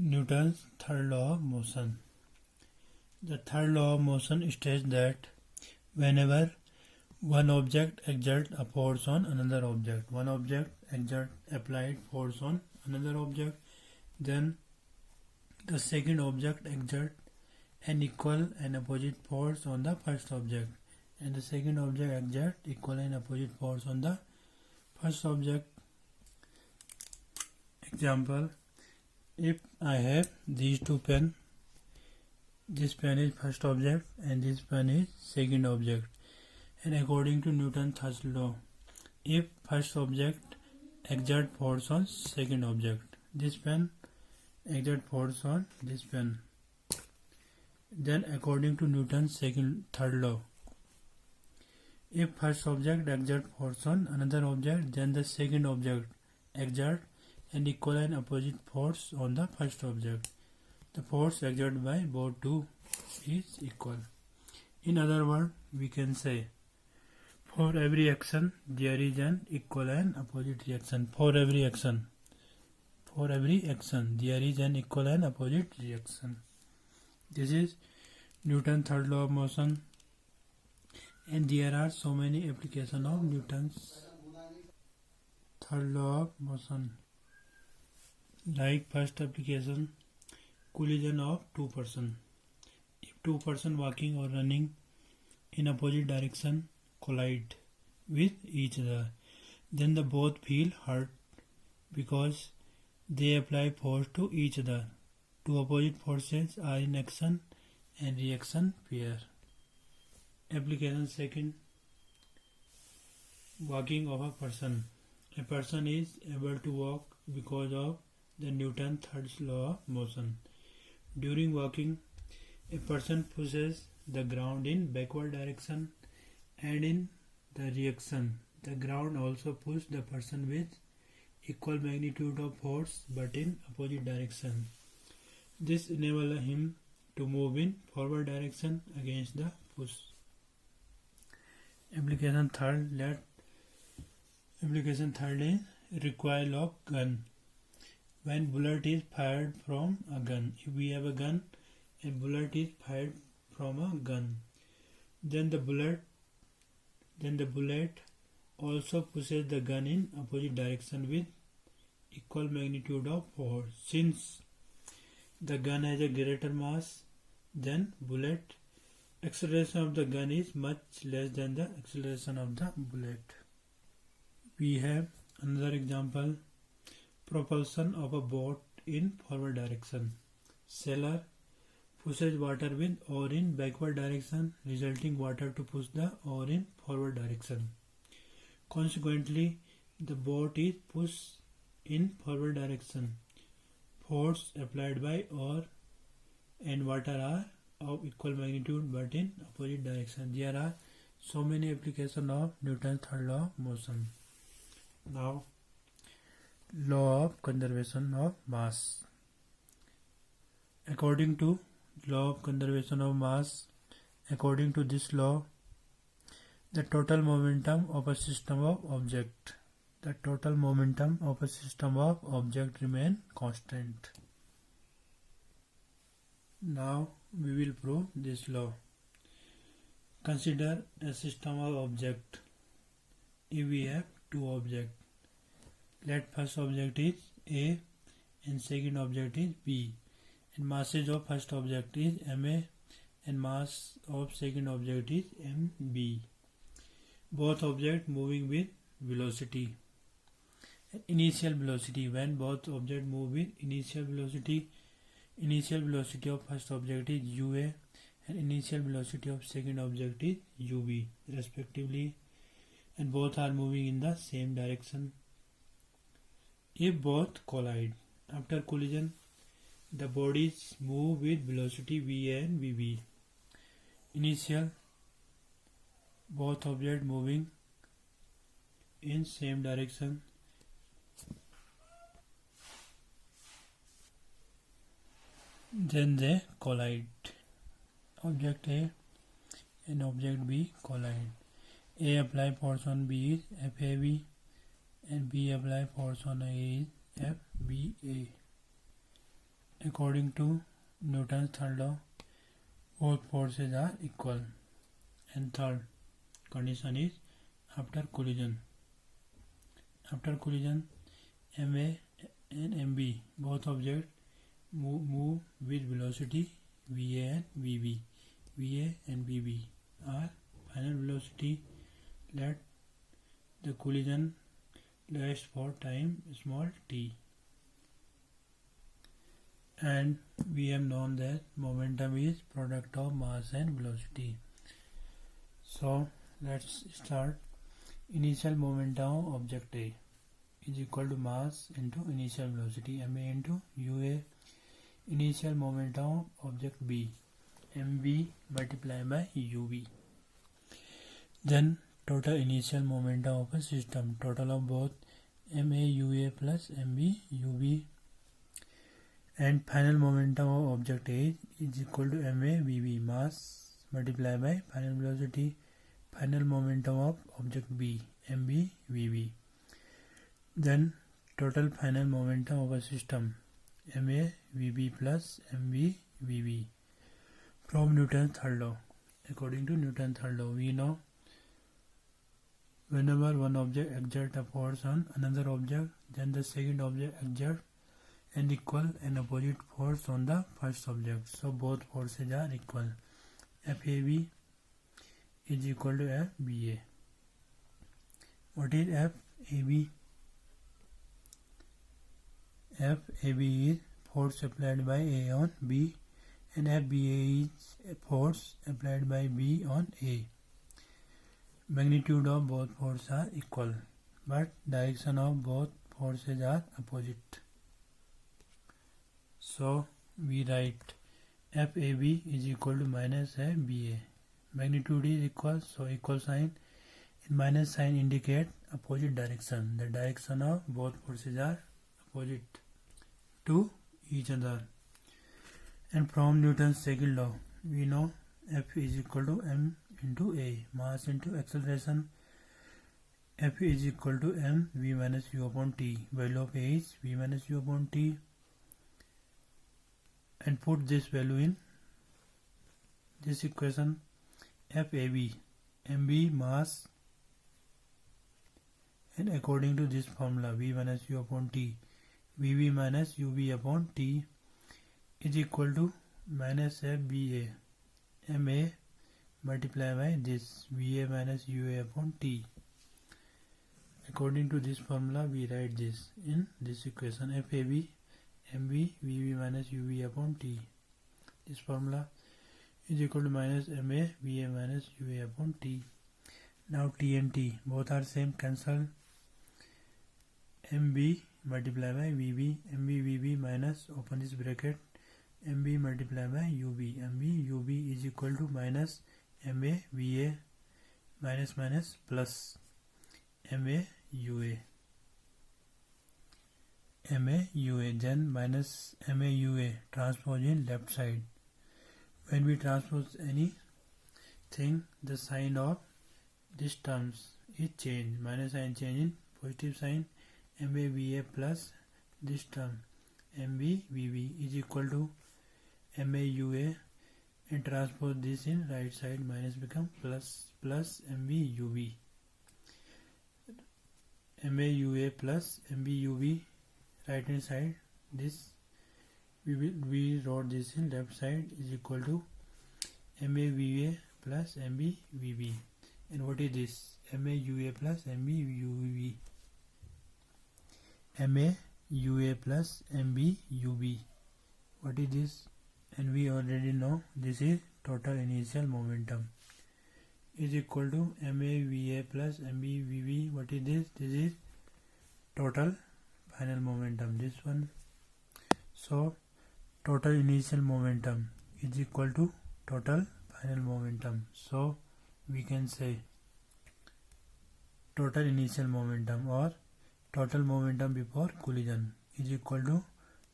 Newton's third law of motion. The third law of motion states that whenever one object exerts a force on another object, one object exerts applied force on another object, then the second object exerts an equal and opposite force on the first object, and the second object exerts equal and opposite force on the first object. Example: if I have these two pens, this pen is first object and this pen is second object, and according to Newton's third law, if first object exerts force on second object, this pen exerts force on this pen, then according to Newton's third law, if first object exerts force on another object, then the second object exerts an equal and opposite force on the first object. The force exerted by both two is equal. In other words, we can say, for every action there is an equal and opposite reaction. For every action there is an equal and opposite reaction. This is Newton's third law of motion, and there are so many applications of Newton's third law of motion. Like first application, collision of two persons. If two persons walking or running in opposite direction collide with each other, then the both feel hurt because they apply force to each other. Two opposite forces are in action and reaction pair. Application second, walking of a person. A person is able to walk because of the Newton's third law of motion. During walking, a person pushes the ground in backward direction, and in the reaction, the ground also pushes the person with equal magnitude of force but in opposite direction. This enables him to move in forward direction against the push. Application third is recoil of gun. When bullet is fired from a gun, if we have a gun and bullet is fired from a gun, then the bullet also pushes the gun in opposite direction with equal magnitude of force. Since the gun has a greater mass than bullet, acceleration of the gun is much less than the acceleration of the bullet. We have another example: propulsion of a boat in forward direction. Sailor pushes water with oar in backward direction, resulting water to push the oar in forward direction. Consequently, the boat is pushed in forward direction. Force applied by oar and water are of equal magnitude but in opposite direction. There are so many applications of Newton's third law of motion. Now, law of conservation of mass. According to law of conservation of mass, according to this law, the total momentum of a system of object remain constant. Now we will prove this law. Consider a system of object. If we have two objects, let first object is A and second object is B, and masses of first object is Ma and mass of second object is Mb. Both objects moving with velocity. Initial velocity: when both objects move with initial velocity of first object is ua and initial velocity of second object is ub respectively, and both are moving in the same direction. If both collide, after collision, the bodies move with velocity va and vb. Initial: both objects moving in same direction. Then they collide. Object A and object B collide. A apply force on B is FAB and B apply force on A is FBA. according to Newton's third law, both forces are equal. And third condition is after collision. After collision, MA and MB, both objects move with velocity VA and VB. VA and VB are final velocity. Let the collision last for time small t. And we have known that momentum is product of mass and velocity. So let's start. Initial momentum of object A is equal to mass into initial velocity ma into ua. Initial momentum of object B mv multiplied by uv. Then total initial momentum of a system, total of both ma ua plus mb uv. And final momentum of object A is equal to ma vv, mass multiplied by final velocity. Final momentum of object B mb vv. Then total final momentum of a system ma vb plus mv vv. From Newton's third law. According to Newton's third law, we know whenever one object exerts a force on another object, then the second object exerts an equal and opposite force on the first object. So both forces are equal. FAB is equal to FBA. What is FAB? FAB is force applied by A on B, and FBA is force applied by B on A. Magnitude of both forces are equal, but direction of both forces are opposite. So we write FAB is equal to minus FBA. Magnitude is equal, so equal sign and minus sign indicate opposite direction. The direction of both forces are opposite to each other. And from Newton's second law, we know F is equal to m into A, mass into acceleration. F is equal to m v minus u upon t. Value of A is v minus u upon t. And put this value in this equation. FAB, mb mass, and according to this formula v minus u upon t, vv minus uv upon t is equal to minus FBA ma multiplied by this VA minus UA upon t. According to this formula, we write this in this equation. FAB mv vv minus uv upon t. This formula is equal to minus ma va minus ua upon t. Now t and t both are same, cancel. mb multiplied by vb, mb vb minus open this bracket mb multiplied by ub, mb ub is equal to minus ma va minus minus plus ma ua. MAUA, then minus MAUA transpose in left side. When we transpose anything, the sign of these terms is changed. Minus sign change in positive sign. MAVA plus this term MBVB is equal to MAUA, and transpose this in right side, minus become plus MBUB. MAUA plus MBUB right hand side, this we wrote this in left side is equal to MAVA plus MBVB. And what is this? MAUA plus MBUB. MAUA plus MBUB. What is this? And we already know this is total initial momentum is equal to MAVA plus MBVB. What is this? This is total final momentum, this one. So total initial momentum is equal to total final momentum. So we can say total initial momentum or total momentum before collision is equal to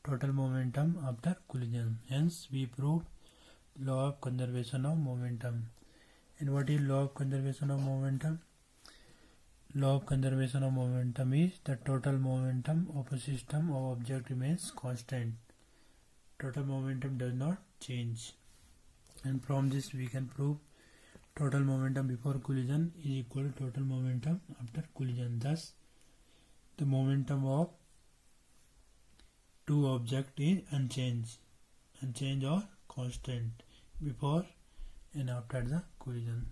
total momentum after collision. Hence we prove law of conservation of momentum. And what is law of conservation of momentum? Law of conservation of momentum is the total momentum of a system of object remains constant total momentum does not change. And from this we can prove total momentum before collision is equal to total momentum after collision. Thus, the momentum of two objects is unchanged or constant before and after the collision.